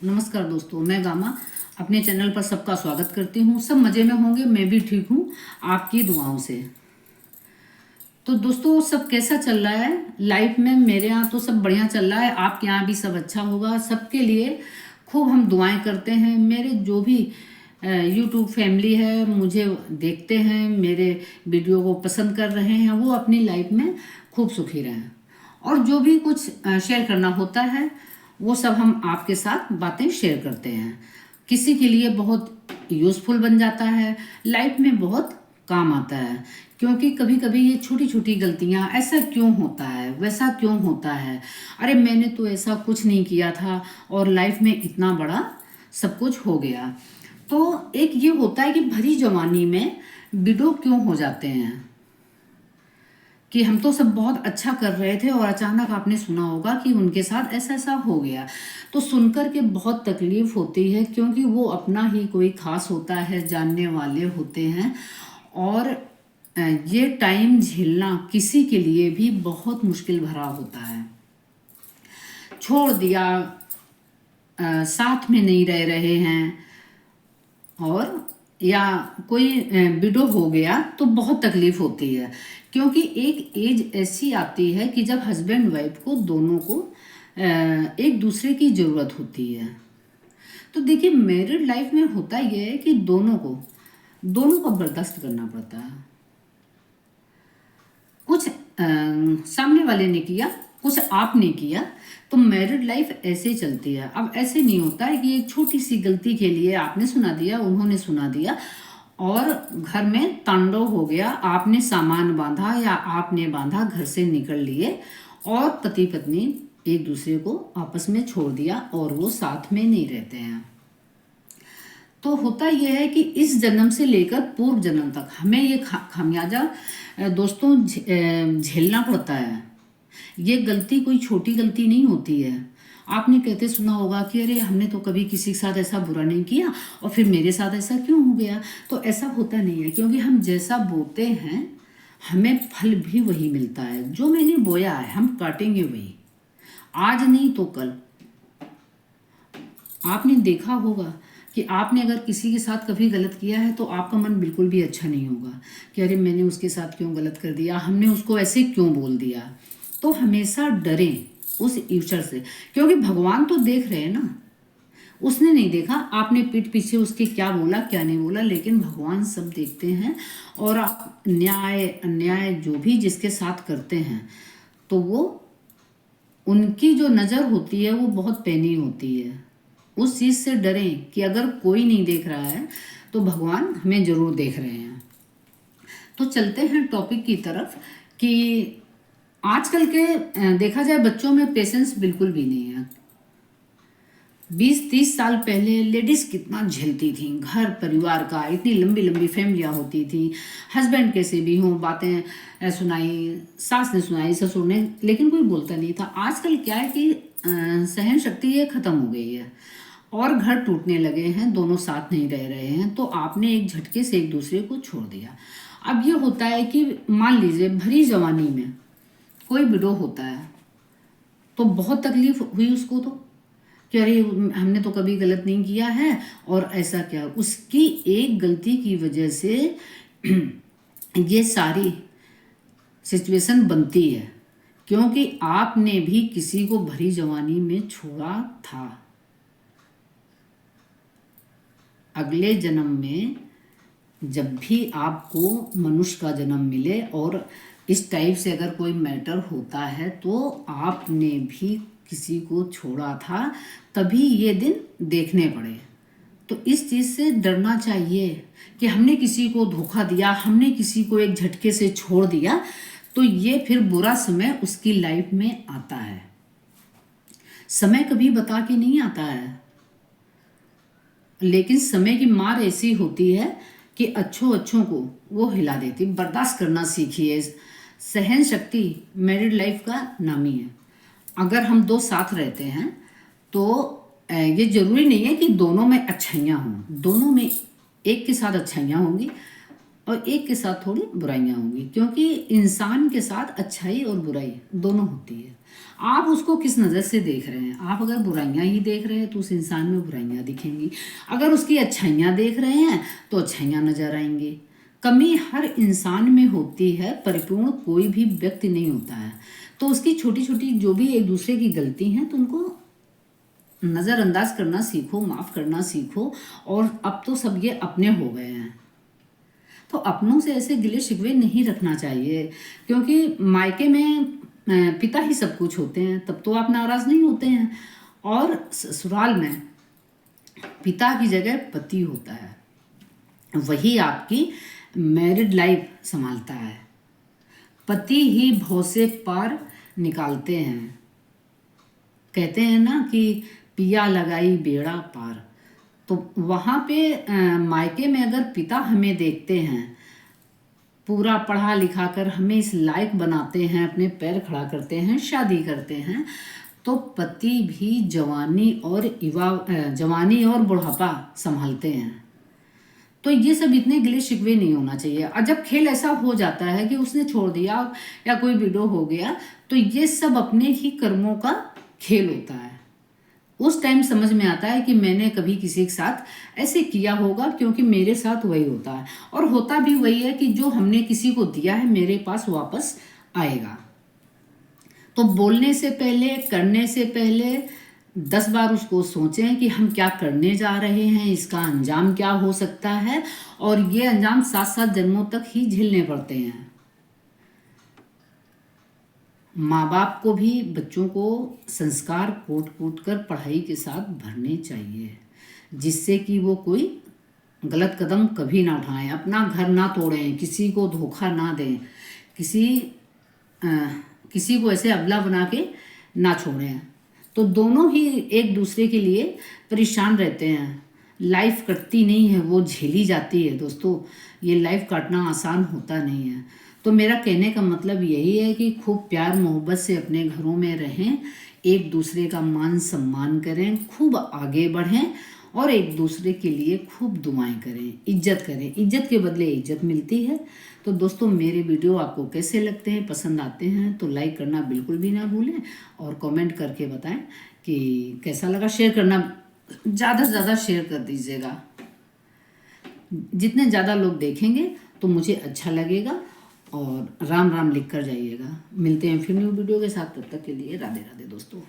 नमस्कार दोस्तों, मैं गामा अपने चैनल पर सबका स्वागत करती हूँ। सब मज़े में होंगे, मैं भी ठीक हूँ आपकी दुआओं से। तो दोस्तों, सब कैसा चल रहा है लाइफ में? मेरे यहाँ तो सब बढ़िया चल रहा है, आपके यहाँ भी सब अच्छा होगा। सबके लिए खूब हम दुआएं करते हैं। मेरे जो भी यूट्यूब फैमिली है, मुझे देखते हैं, मेरे वीडियो को पसंद कर रहे हैं, वो अपनी लाइफ में खूब सुखी रहें। और जो भी कुछ शेयर करना होता है वो सब हम आपके साथ बातें शेयर करते हैं। किसी के लिए बहुत यूज़फुल बन जाता है, लाइफ में बहुत काम आता है। क्योंकि कभी कभी ये छोटी छोटी गलतियाँ, ऐसा क्यों होता है, वैसा क्यों होता है, अरे मैंने तो ऐसा कुछ नहीं किया था और लाइफ में इतना बड़ा सब कुछ हो गया। तो एक ये होता है कि भरी जवानी में विडो क्यों हो जाते हैं, कि हम तो सब बहुत अच्छा कर रहे थे और अचानक आपने सुना होगा कि उनके साथ ऐसा ऐसा हो गया। तो सुनकर के बहुत तकलीफ होती है, क्योंकि वो अपना ही कोई खास होता है, जानने वाले होते हैं। और ये टाइम झेलना किसी के लिए भी बहुत मुश्किल भरा होता है। छोड़ दिया, साथ में नहीं रह रहे हैं, और या कोई विडो हो गया तो बहुत तकलीफ होती है। क्योंकि एक एज ऐसी आती है कि जब हस्बैंड वाइफ को दोनों को एक दूसरे की ज़रूरत होती है। तो देखिए, मैरिड लाइफ में होता यह है कि दोनों को बर्दाश्त करना पड़ता है। कुछ सामने वाले ने किया, कुछ आपने किया, तो मैरिड लाइफ ऐसे चलती है। अब ऐसे नहीं होता है कि एक छोटी सी गलती के लिए आपने सुना दिया, उन्होंने सुना दिया और घर में तांडव हो गया। आपने सामान बांधा या आपने बांधा, घर से निकल लिए और पति पत्नी एक दूसरे को आपस में छोड़ दिया और वो साथ में नहीं रहते हैं। तो होता यह है कि इस जन्म से लेकर पूर्व जन्म तक हमें ये खामियाजा दोस्तों झेलना पड़ता है। ये गलती कोई छोटी गलती नहीं होती है। आपने कहते सुना होगा कि अरे हमने तो कभी किसी के साथ ऐसा बुरा नहीं किया और फिर मेरे साथ ऐसा क्यों हो गया। तो ऐसा होता नहीं है, क्योंकि हम जैसा बोते हैं हमें फल भी वही मिलता है। जो मैंने बोया है हम काटेंगे वही, आज नहीं तो कल। आपने देखा होगा कि आपने अगर किसी के साथ कभी गलत किया है तो आपका मन बिल्कुल भी अच्छा नहीं होगा कि अरे मैंने उसके साथ क्यों गलत कर दिया, हमने उसको ऐसे क्यों बोल दिया। तो हमेशा डरें उस ईश्वर से, क्योंकि भगवान तो देख रहे हैं ना। उसने नहीं देखा आपने पीठ पीछे उसके क्या बोला क्या नहीं बोला, लेकिन भगवान सब देखते हैं। और आप न्याय अन्याय जो भी जिसके साथ करते हैं तो वो उनकी जो नज़र होती है वो बहुत पैनी होती है। उस चीज़ से डरें कि अगर कोई नहीं देख रहा है तो भगवान हमें ज़रूर देख रहे हैं। तो चलते हैं टॉपिक की तरफ कि आजकल के देखा जाए बच्चों में पेशेंस बिल्कुल भी नहीं है। 20-30 साल पहले लेडीज़ कितना झेलती थी घर परिवार का, इतनी लंबी लंबी फैमिलियाँ होती थी, हस्बैंड कैसे भी हों बातें सुनाई, सास ने सुनाई, ससुर ने, लेकिन कोई बोलता नहीं था। आजकल क्या है कि सहन शक्ति ये ख़त्म हो गई है और घर टूटने लगे हैं, दोनों साथ नहीं रह रहे हैं, तो आपने एक झटके से एक दूसरे को छोड़ दिया। अब ये होता है कि मान लीजिए भरी जवानी में कोई विडो होता है तो बहुत तकलीफ हुई उसको, तो कि अरे हमने तो कभी गलत नहीं किया है और ऐसा क्या, उसकी एक गलती की वजह से ये सारी सिचुएशन बनती है। क्योंकि आपने भी किसी को भरी जवानी में छोड़ा था। अगले जन्म में जब भी आपको मनुष्य का जन्म मिले और इस टाइप से अगर कोई मैटर होता है तो आपने भी किसी को छोड़ा था, तभी ये दिन देखने पड़े। तो इस चीज़ से डरना चाहिए कि हमने किसी को धोखा दिया, हमने किसी को एक झटके से छोड़ दिया, तो ये फिर बुरा समय उसकी लाइफ में आता है। समय कभी बता के नहीं आता है, लेकिन समय की मार ऐसी होती है कि अच्छों को वो हिला देती। बर्दाश्त करना सीखिए। सहन शक्ति मैरिड लाइफ का नाम ही है। अगर हम दो साथ रहते हैं तो ये जरूरी नहीं है कि दोनों में अच्छाइयाँ हों, दोनों में एक के साथ अच्छाइयाँ होंगी और एक के साथ थोड़ी बुराइयां होंगी, क्योंकि इंसान के साथ अच्छाई और बुराई दोनों होती है। आप उसको किस नज़र से देख रहे हैं। आप अगर बुराइयां ही देख रहे हैं तो उस इंसान में बुराइयां दिखेंगी, अगर उसकी अच्छाइयां देख रहे हैं तो अच्छाइयां नजर आएंगी। कमी हर इंसान में होती है, परिपूर्ण कोई भी व्यक्ति नहीं होता है। तो उसकी छोटी छोटी जो भी एक दूसरे की गलती हैं तो उनको नज़रअंदाज करना सीखो, माफ़ करना सीखो। और अब तो सब ये अपने हो गए हैं, तो अपनों से ऐसे गिले शिकवे नहीं रखना चाहिए, क्योंकि मायके में पिता ही सब कुछ होते हैं, तब तो आप नाराज़ नहीं होते हैं। और ससुराल में पिता की जगह पति होता है, वही आपकी मैरिड लाइफ संभालता है। पति ही भव से पार निकालते हैं। कहते हैं ना कि पिया लगाई बेड़ा पार। तो वहाँ पे मायके में अगर पिता हमें देखते हैं, पूरा पढ़ा लिखा कर हमें इस लायक बनाते हैं, अपने पैर खड़ा करते हैं, शादी करते हैं, तो पति भी जवानी और बुढ़ापा संभालते हैं। तो ये सब इतने गिले शिकवे नहीं होना चाहिए। और जब खेल ऐसा हो जाता है कि उसने छोड़ दिया या कोई विडो हो गया, तो ये सब अपने ही कर्मों का खेल होता है। उस टाइम समझ में आता है कि मैंने कभी किसी के साथ ऐसे किया होगा, क्योंकि मेरे साथ वही होता है। और होता भी वही है कि जो हमने किसी को दिया है मेरे पास वापस आएगा। तो बोलने से पहले, करने से पहले 10 बार उसको सोचें कि हम क्या करने जा रहे हैं, इसका अंजाम क्या हो सकता है। और ये अंजाम 7-7 जन्मों तक ही झेलने पड़ते हैं। माँ बाप को भी बच्चों को संस्कार कोट कोट कर पढ़ाई के साथ भरने चाहिए, जिससे कि वो कोई गलत कदम कभी ना उठाएं, अपना घर ना तोड़ें, किसी को धोखा ना दें, किसी को ऐसे अबला बना के ना छोड़ें। तो दोनों ही एक दूसरे के लिए परेशान रहते हैं। लाइफ कटती नहीं है, वो झेली जाती है दोस्तों। ये लाइफ काटना आसान होता नहीं है। तो मेरा कहने का मतलब यही है कि खूब प्यार मोहब्बत से अपने घरों में रहें, एक दूसरे का मान सम्मान करें, खूब आगे बढ़ें और एक दूसरे के लिए खूब दुआएं करें, इज्जत करें। इज्जत के बदले इज्जत मिलती है। तो दोस्तों, मेरे वीडियो आपको कैसे लगते हैं, पसंद आते हैं तो लाइक करना बिल्कुल भी ना भूलें और कमेंट करके बताएं कि कैसा लगा। शेयर करना ज़्यादा से ज़्यादा शेयर कर दीजिएगा। जितने ज़्यादा लोग देखेंगे तो मुझे अच्छा लगेगा। और राम राम लिख कर जाइएगा। मिलते हैं फिर न्यू वीडियो के साथ, तब तक के लिए राधे राधे दोस्तों।